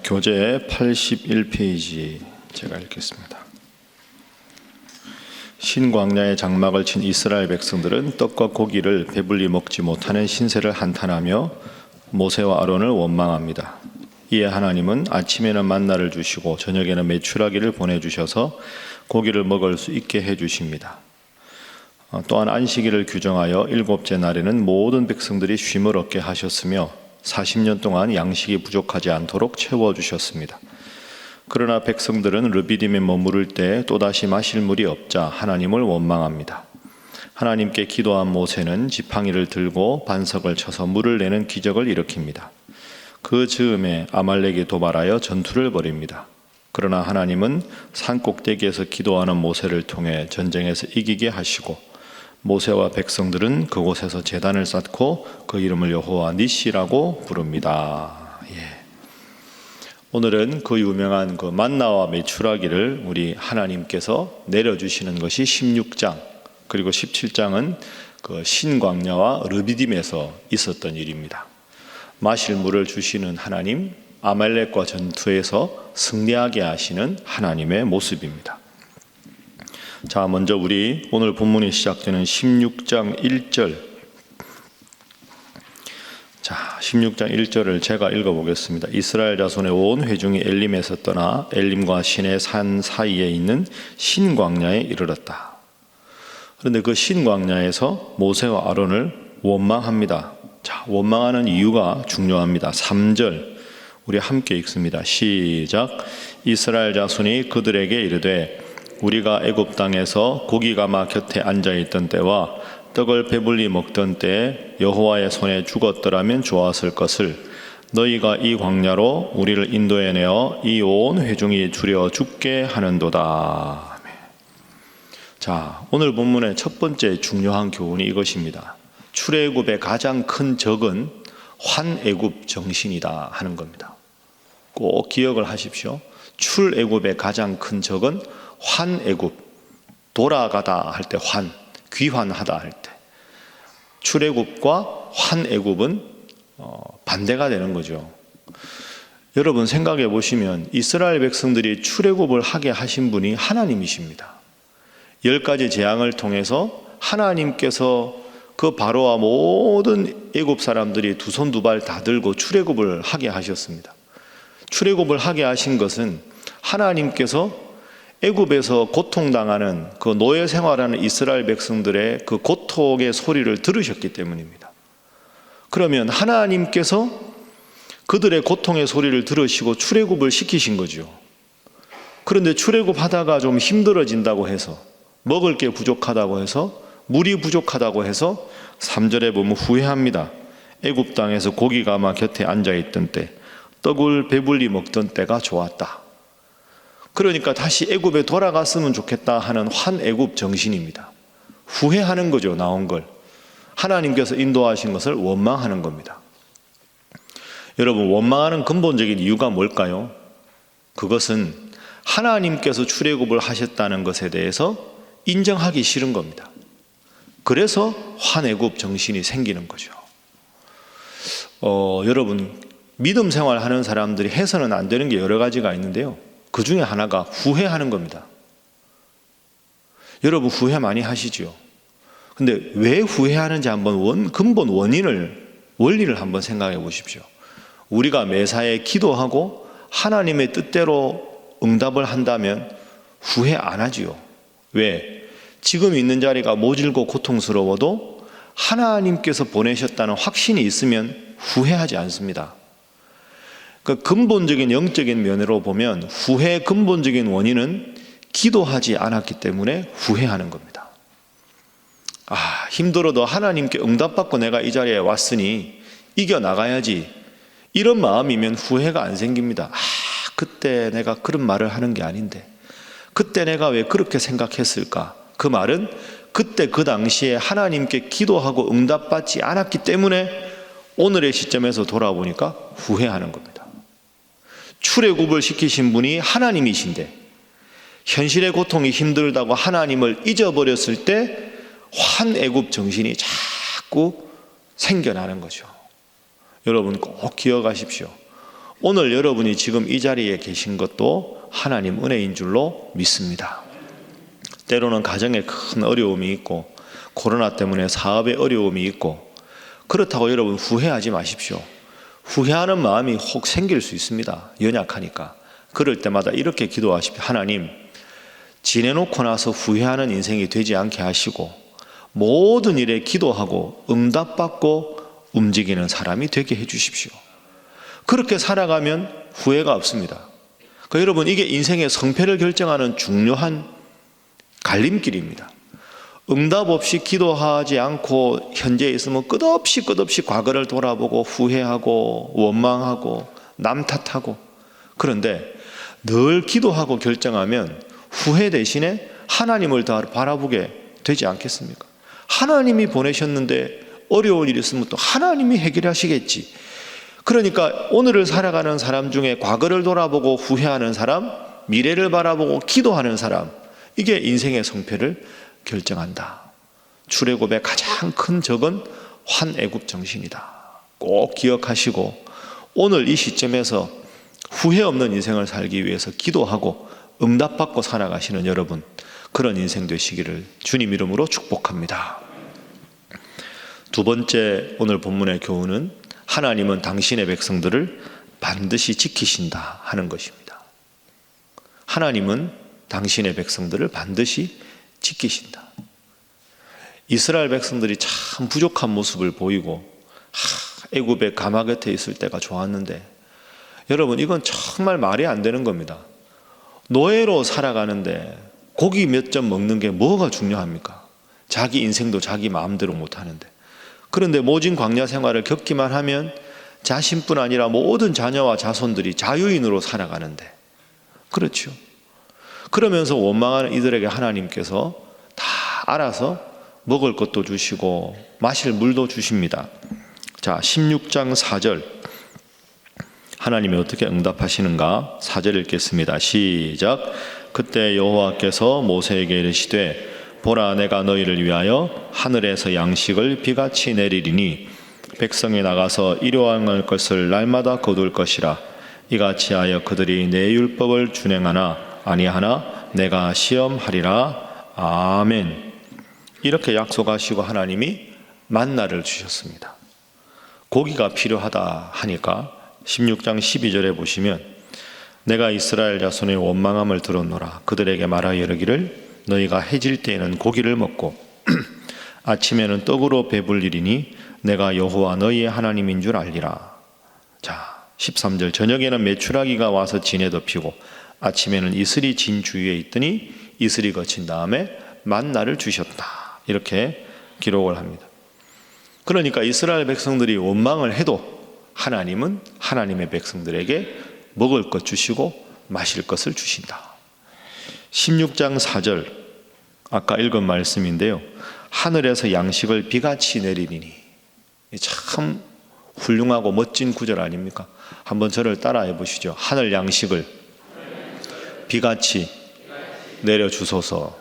교재 81페이지 제가 읽겠습니다. 신광야의 장막을 친 이스라엘 백성들은 떡과 고기를 배불리 먹지 못하는 신세를 한탄하며 모세와 아론을 원망합니다. 이에 하나님은 아침에는 만나를 주시고 저녁에는 메추라기를 보내주셔서 고기를 먹을 수 있게 해주십니다. 또한 안식일을 규정하여 일곱째 날에는 모든 백성들이 쉼을 얻게 하셨으며 40년 동안 양식이 부족하지 않도록 채워주셨습니다. 그러나 백성들은 르비딤에 머무를 때 또다시 마실 물이 없자 하나님을 원망합니다. 하나님께 기도한 모세는 지팡이를 들고 반석을 쳐서 물을 내는 기적을 일으킵니다. 그 즈음에 아말렉이 도발하여 전투를 벌입니다. 그러나 하나님은 산꼭대기에서 기도하는 모세를 통해 전쟁에서 이기게 하시고 모세와 백성들은 그곳에서 제단을 쌓고 그 이름을 여호와 니시라고 부릅니다. 오늘은 그 유명한 그 만나와 메추라기를 우리 하나님께서 내려주시는 것이 16장 그리고 17장은 그 신광야와 르비딤에서 있었던 일입니다. 마실 물을 주시는 하나님, 아말렉과 전투에서 승리하게 하시는 하나님의 모습입니다. 자, 먼저 우리 오늘 본문이 시작되는 16장 1절. 자, 16장 1절을 제가 읽어보겠습니다. 이스라엘 자손의 온 회중이 엘림에서 떠나 엘림과 신의 산 사이에 있는 신광야에 이르렀다. 그런데 그 신광야에서 모세와 아론을 원망합니다. 자, 원망하는 이유가 중요합니다. 3절 우리 함께 읽습니다. 시작. 이스라엘 자손이 그들에게 이르되 우리가 애굽 땅에서 고기 가마 곁에 앉아 있던 때와 떡을 배불리 먹던 때에 여호와의 손에 죽었더라면 좋았을 것을 너희가 이 광야로 우리를 인도해내어 이 온 회중이 주려 죽게 하는도다. 자, 오늘 본문의 첫 번째 중요한 교훈이 이것입니다. 출애굽의 가장 큰 적은 환애굽 정신이다 하는 겁니다. 꼭 기억을 하십시오. 출애굽의 가장 큰 적은 환애굽, 돌아가다 할 때 환, 귀환하다 할 때. 출애굽과 환애굽은 반대가 되는 거죠. 여러분 생각해 보시면 이스라엘 백성들이 출애굽을 하게 하신 분이 하나님이십니다. 10가지 재앙을 통해서 하나님께서 그 바로와 모든 애굽 사람들이 두 손 두 발 다 들고 출애굽을 하게 하셨습니다. 출애굽을 하게 하신 것은 하나님께서 애굽에서 고통당하는 그 노예 생활하는 이스라엘 백성들의 그 고통의 소리를 들으셨기 때문입니다. 그러면 하나님께서 그들의 고통의 소리를 들으시고 출애굽을 시키신 거죠. 그런데 출애굽하다가 좀 힘들어진다고 해서 먹을 게 부족하다고 해서 물이 부족하다고 해서 3절에 보면 후회합니다. 애굽 땅에서 고기 가마 곁에 앉아있던 때 떡을 배불리 먹던 때가 좋았다. 그러니까 다시 애굽에 돌아갔으면 좋겠다 하는 환애굽 정신입니다. 후회하는 거죠. 나온 걸 하나님께서 인도하신 것을 원망하는 겁니다. 여러분 원망하는 근본적인 이유가 뭘까요? 그것은 하나님께서 출애굽을 하셨다는 것에 대해서 인정하기 싫은 겁니다. 그래서 환애굽 정신이 생기는 거죠. 여러분 믿음 생활하는 사람들이 해서는 안 되는 게 여러 가지가 있는데요. 그 중에 하나가 후회하는 겁니다. 여러분 후회 많이 하시죠? 근데 왜 후회하는지 한번 근본 원리를 한번 생각해 보십시오. 우리가 매사에 기도하고 하나님의 뜻대로 응답을 한다면 후회 안 하지요. 왜? 지금 있는 자리가 모질고 고통스러워도 하나님께서 보내셨다는 확신이 있으면 후회하지 않습니다. 그 근본적인 영적인 면으로 보면 후회의 근본적인 원인은 기도하지 않았기 때문에 후회하는 겁니다. 힘들어도 하나님께 응답받고 내가 이 자리에 왔으니 이겨나가야지 이런 마음이면 후회가 안 생깁니다. 그때 내가 그런 말을 하는 게 아닌데 그때 내가 왜 그렇게 생각했을까? 그 말은 그때 그 당시에 하나님께 기도하고 응답받지 않았기 때문에 오늘의 시점에서 돌아보니까 후회하는 겁니다. 출애굽을 시키신 분이 하나님이신데 현실의 고통이 힘들다고 하나님을 잊어버렸을 때 환애굽 정신이 자꾸 생겨나는 거죠. 여러분 꼭 기억하십시오. 오늘 여러분이 지금 이 자리에 계신 것도 하나님 은혜인 줄로 믿습니다. 때로는 가정에 큰 어려움이 있고 코로나 때문에 사업에 어려움이 있고 그렇다고 여러분 후회하지 마십시오. 후회하는 마음이 혹 생길 수 있습니다. 연약하니까. 그럴 때마다 이렇게 기도하십시오. 하나님, 지내놓고 나서 후회하는 인생이 되지 않게 하시고 모든 일에 기도하고 응답받고 움직이는 사람이 되게 해주십시오. 그렇게 살아가면 후회가 없습니다. 그러니까 여러분, 이게 인생의 성패를 결정하는 중요한 갈림길입니다. 응답 없이 기도하지 않고 현재에 있으면 끝없이 과거를 돌아보고 후회하고 원망하고 남 탓하고, 그런데 늘 기도하고 결정하면 후회 대신에 하나님을 더 바라보게 되지 않겠습니까? 하나님이 보내셨는데 어려운 일이 있으면 또 하나님이 해결하시겠지. 그러니까 오늘을 살아가는 사람 중에 과거를 돌아보고 후회하는 사람, 미래를 바라보고 기도하는 사람, 이게 인생의 성패를 결정한다. 출애굽의 가장 큰 적은 환애굽 정신이다. 꼭 기억하시고 오늘 이 시점에서 후회 없는 인생을 살기 위해서 기도하고 응답받고 살아가시는 여러분, 그런 인생 되시기를 주님 이름으로 축복합니다. 두 번째 오늘 본문의 교훈은 하나님은 당신의 백성들을 반드시 지키신다 하는 것입니다. 하나님은 당신의 백성들을 반드시 지키신다. 이스라엘 백성들이 참 부족한 모습을 보이고 애굽의 가마 곁에 있을 때가 좋았는데, 여러분 이건 정말 말이 안 되는 겁니다. 노예로 살아가는데 고기 몇 점 먹는 게 뭐가 중요합니까? 자기 인생도 자기 마음대로 못 하는데. 그런데 모진 광야 생활을 겪기만 하면 자신뿐 아니라 모든 자녀와 자손들이 자유인으로 살아가는데, 그렇죠. 그러면서 원망하는 이들에게 하나님께서 다 알아서 먹을 것도 주시고 마실 물도 주십니다. 자, 16장 4절 하나님이 어떻게 응답하시는가? 4절 읽겠습니다. 시작. 그때 여호와께서 모세에게 이르시되 보라, 내가 너희를 위하여 하늘에서 양식을 비같이 내리리니 백성이 나가서 일용할 것을 날마다 거둘 것이라. 이같이 하여 그들이 내 율법을 준행하나 아니하나 내가 시험하리라. 아멘. 이렇게 약속하시고 하나님이 만나를 주셨습니다. 고기가 필요하다 하니까 16장 12절에 보시면 내가 이스라엘 자손의 원망함을 들었노라. 그들에게 말하여 이르기를 너희가 해질 때에는 고기를 먹고 아침에는 떡으로 배불리리니 내가 여호와 너희의 하나님인 줄 알리라. 자, 13절 저녁에는 메추라기가 와서 진에 덮이고 아침에는 이슬이 진 주위에 있더니 이슬이 거친 다음에 만나를 주셨다. 이렇게 기록을 합니다. 그러니까 이스라엘 백성들이 원망을 해도 하나님은 하나님의 백성들에게 먹을 것 주시고 마실 것을 주신다. 16장 4절 아까 읽은 말씀인데요. 하늘에서 양식을 비같이 내리리니, 참 훌륭하고 멋진 구절 아닙니까? 한번 저를 따라해 보시죠. 하늘 양식을 비같이 내려주소서.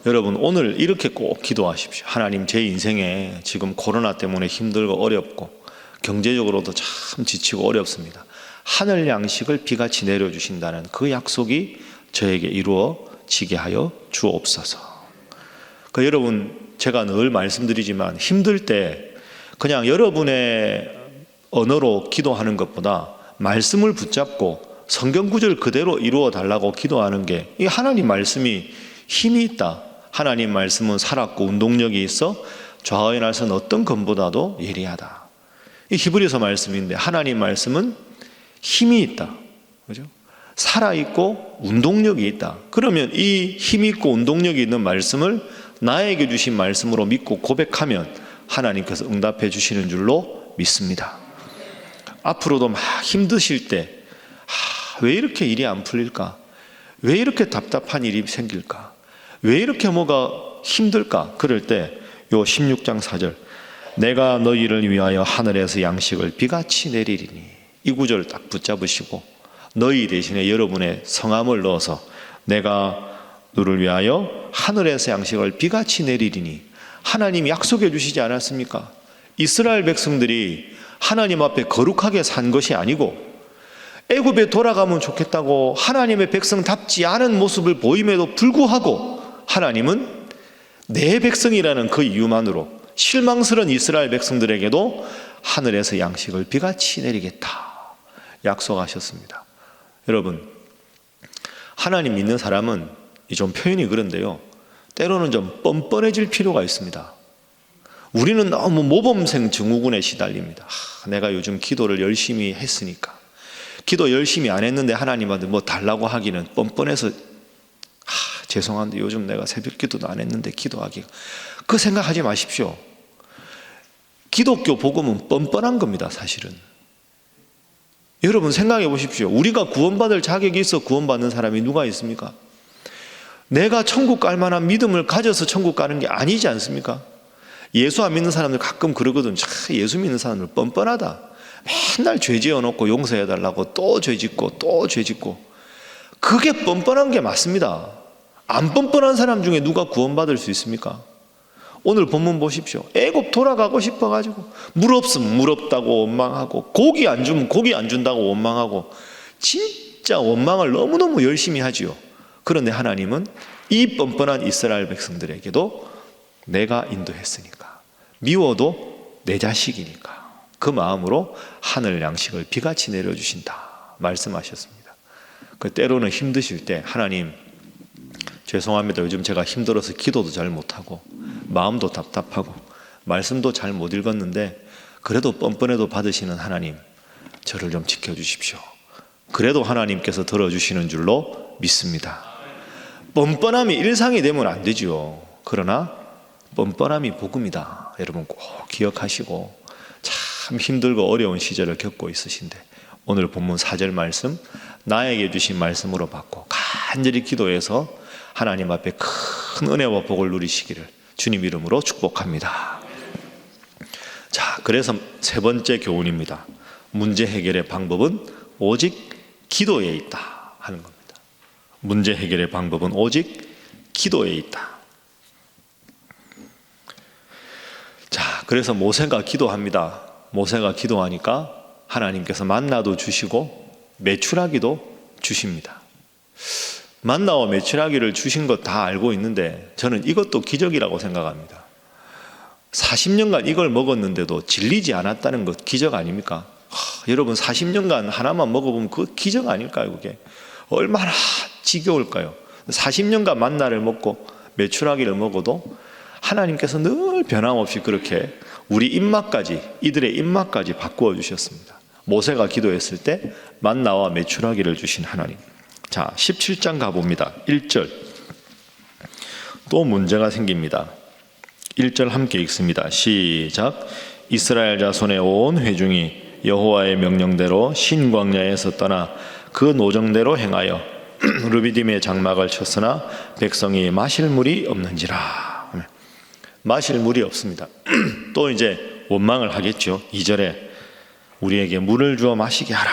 여러분 오늘 이렇게 꼭 기도하십시오. 하나님, 제 인생에 지금 코로나 때문에 힘들고 어렵고 경제적으로도 참 지치고 어렵습니다. 하늘 양식을 비같이 내려주신다는 그 약속이 저에게 이루어지게 하여 주옵소서. 여러분, 제가 늘 말씀드리지만 힘들 때 그냥 여러분의 언어로 기도하는 것보다 말씀을 붙잡고 성경 구절 그대로 이루어 달라고 기도하는 게, 이 하나님 말씀이 힘이 있다. 하나님 말씀은 살았고 운동력이 있어 좌우에 나선 어떤 검보다도 예리하다. 이 히브리서 말씀인데 하나님 말씀은 힘이 있다. 그죠? 살아있고 운동력이 있다. 그러면 이 힘이 있고 운동력이 있는 말씀을 나에게 주신 말씀으로 믿고 고백하면 하나님께서 응답해 주시는 줄로 믿습니다. 앞으로도 막 힘드실 때 왜 이렇게 일이 안 풀릴까? 왜 이렇게 답답한 일이 생길까? 왜 이렇게 뭐가 힘들까? 그럴 때 요 16장 4절 내가 너희를 위하여 하늘에서 양식을 비같이 내리리니, 이 구절을 딱 붙잡으시고 너희 대신에 여러분의 성함을 넣어서 내가 너를 위하여 하늘에서 양식을 비같이 내리리니, 하나님이 약속해 주시지 않았습니까? 이스라엘 백성들이 하나님 앞에 거룩하게 산 것이 아니고 애굽에 돌아가면 좋겠다고 하나님의 백성답지 않은 모습을 보임에도 불구하고 하나님은 내 백성이라는 그 이유만으로 실망스러운 이스라엘 백성들에게도 하늘에서 양식을 비같이 내리겠다 약속하셨습니다. 여러분, 하나님 믿는 사람은 좀 표현이 그런데요, 때로는 좀 뻔뻔해질 필요가 있습니다. 우리는 너무 모범생 증후군에 시달립니다. 내가 요즘 기도를 열심히 했으니까, 기도 열심히 안 했는데 하나님한테 뭐 달라고 하기는 뻔뻔해서 죄송한데 요즘 내가 새벽 기도도 안 했는데 기도하기가, 그 생각하지 마십시오. 기독교 복음은 뻔뻔한 겁니다. 사실은 여러분 생각해 보십시오. 우리가 구원받을 자격이 있어 구원받는 사람이 누가 있습니까? 내가 천국 갈 만한 믿음을 가져서 천국 가는 게 아니지 않습니까? 예수 안 믿는 사람들 가끔 그러거든. 예수 믿는 사람들 뻔뻔하다. 맨날 죄 지어놓고 용서해달라고 또 죄 짓고 또 죄 짓고. 그게 뻔뻔한 게 맞습니다. 안 뻔뻔한 사람 중에 누가 구원받을 수 있습니까? 오늘 본문 보십시오. 애굽 돌아가고 싶어가지고 물 없으면 물 없다고 원망하고, 고기 안 주면 고기 안 준다고 원망하고, 진짜 원망을 너무너무 열심히 하지요. 그런데 하나님은 이 뻔뻔한 이스라엘 백성들에게도 내가 인도했으니까, 미워도 내 자식이니까 그 마음으로 하늘 양식을 비같이 내려주신다 말씀하셨습니다. 그 때로는 힘드실 때 하나님 죄송합니다. 요즘 제가 힘들어서 기도도 잘 못하고 마음도 답답하고 말씀도 잘 못 읽었는데 그래도 뻔뻔해도 받으시는 하나님, 저를 좀 지켜주십시오. 그래도 하나님께서 들어주시는 줄로 믿습니다. 뻔뻔함이 일상이 되면 안 되죠. 그러나 뻔뻔함이 복음이다. 여러분 꼭 기억하시고, 참 힘들고 어려운 시절을 겪고 있으신데 오늘 본문 4절 말씀 나에게 주신 말씀으로 받고 간절히 기도해서 하나님 앞에 큰 은혜와 복을 누리시기를 주님 이름으로 축복합니다. 자, 그래서 세 번째 교훈입니다. 문제 해결의 방법은 오직 기도에 있다 하는 겁니다. 문제 해결의 방법은 오직 기도에 있다. 자, 그래서 모세가 기도합니다. 모세가 기도하니까 하나님께서 만나도 주시고 메추라기도 주십니다. 만나와 메추라기를 주신 것 다 알고 있는데 저는 이것도 기적이라고 생각합니다. 40년간 이걸 먹었는데도 질리지 않았다는 것 기적 아닙니까? 여러분 40년간 하나만 먹어보면 그 기적 아닐까요? 그게 얼마나 지겨울까요? 40년간 만나를 먹고 메추라기를 먹어도 하나님께서 늘 변함없이 그렇게 우리 입맛까지, 이들의 입맛까지 바꾸어 주셨습니다. 모세가 기도했을 때 만나와 메추라기를 주신 하나님. 자, 17장 가봅니다. 1절. 또 문제가 생깁니다. 1절 함께 읽습니다. 시작. 이스라엘 자손의 온 회중이 여호와의 명령대로 신광야에서 떠나 그 노정대로 행하여 르비딤의 장막을 쳤으나 백성이 마실 물이 없는지라. 마실 물이 없습니다. 또 이제 원망을 하겠죠. 2절에 우리에게 물을 주어 마시게 하라.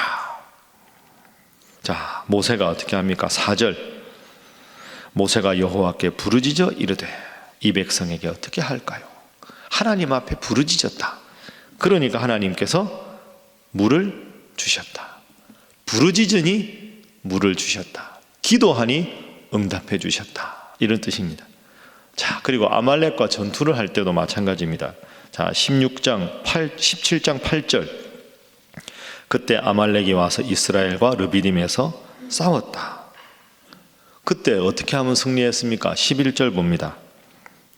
자, 모세가 어떻게 합니까? 4절. 모세가 여호와께 부르짖어 이르되 이 백성에게 어떻게 할까요? 하나님 앞에 부르짖었다. 그러니까 하나님께서 물을 주셨다. 부르짖으니 물을 주셨다. 기도하니 응답해 주셨다. 이런 뜻입니다. 자, 그리고 아말렉과 전투를 할 때도 마찬가지입니다. 자, 17장 8절. 그때 아말렉이 와서 이스라엘과 르비딤에서 싸웠다. 그때 어떻게 하면 승리했습니까? 11절 봅니다.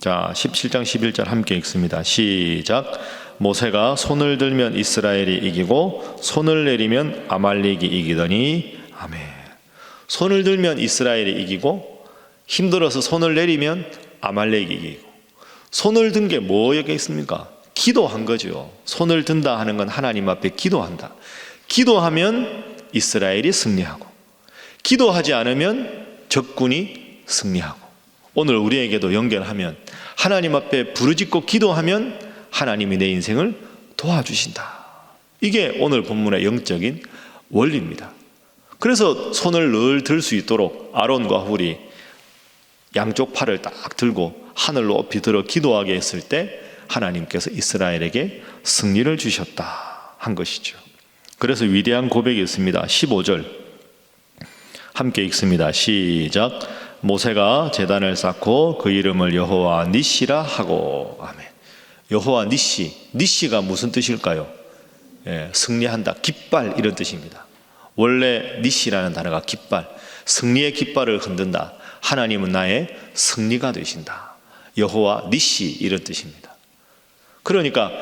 자, 17장 11절 함께 읽습니다. 시작. 모세가 손을 들면 이스라엘이 이기고 손을 내리면 아말렉이 이기더니. 아멘. 손을 들면 이스라엘이 이기고 힘들어서 손을 내리면 아말렉이 이기고. 손을 든 게 뭐였겠습니까? 기도한 거죠. 손을 든다 하는 건 하나님 앞에 기도한다. 기도하면 이스라엘이 승리하고, 기도하지 않으면 적군이 승리하고. 오늘 우리에게도 연결하면 하나님 앞에 부르짖고 기도하면 하나님이 내 인생을 도와주신다. 이게 오늘 본문의 영적인 원리입니다. 그래서 손을 늘 들 수 있도록 아론과 훌이 양쪽 팔을 딱 들고 하늘 높이 들어 기도하게 했을 때 하나님께서 이스라엘에게 승리를 주셨다 한 것이죠. 그래서 위대한 고백이 있습니다. 15절 함께 읽습니다. 시작. 모세가 제단을 쌓고 그 이름을 여호와 니시라 하고. 아멘. 여호와 니시. 니시가 무슨 뜻일까요? 승리한다, 깃발, 이런 뜻입니다. 원래 니시라는 단어가 깃발, 승리의 깃발을 흔든다. 하나님은 나의 승리가 되신다. 여호와 니시, 이런 뜻입니다. 그러니까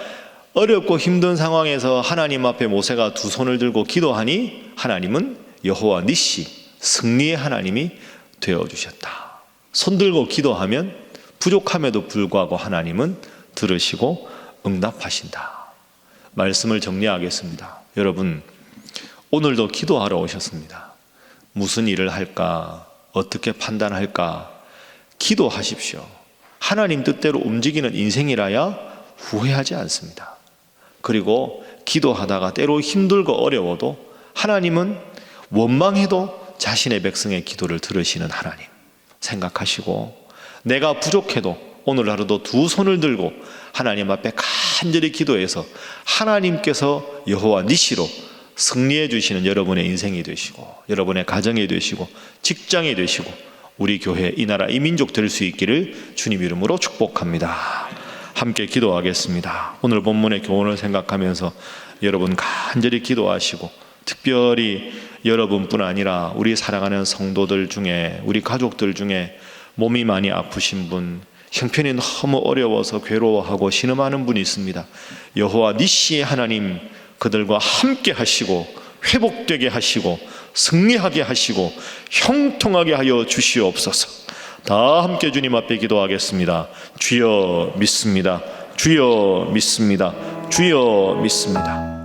어렵고 힘든 상황에서 하나님 앞에 모세가 두 손을 들고 기도하니 하나님은 여호와 니시, 승리의 하나님이 되어주셨다. 손 들고 기도하면 부족함에도 불구하고 하나님은 들으시고 응답하신다. 말씀을 정리하겠습니다. 여러분, 오늘도 기도하러 오셨습니다. 무슨 일을 할까? 어떻게 판단할까? 기도하십시오. 하나님 뜻대로 움직이는 인생이라야 후회하지 않습니다. 그리고 기도하다가 때로 힘들고 어려워도 하나님은 원망해도 자신의 백성의 기도를 들으시는 하나님 생각하시고, 내가 부족해도 오늘 하루도 두 손을 들고 하나님 앞에 간절히 기도해서 하나님께서 여호와 니시로 승리해 주시는 여러분의 인생이 되시고, 여러분의 가정이 되시고, 직장이 되시고, 우리 교회, 이 나라, 이 민족 될 수 있기를 주님 이름으로 축복합니다. 함께 기도하겠습니다. 오늘 본문의 교훈을 생각하면서 여러분 간절히 기도하시고, 특별히 여러분뿐 아니라 우리 사랑하는 성도들 중에, 우리 가족들 중에 몸이 많이 아프신 분, 형편이 너무 어려워서 괴로워하고 신음하는 분이 있습니다. 여호와 니시의 하나님, 그들과 함께 하시고 회복되게 하시고 승리하게 하시고 형통하게 하여 주시옵소서. 다 함께 주님 앞에 기도하겠습니다. 주여 믿습니다. 주여 믿습니다. 주여 믿습니다.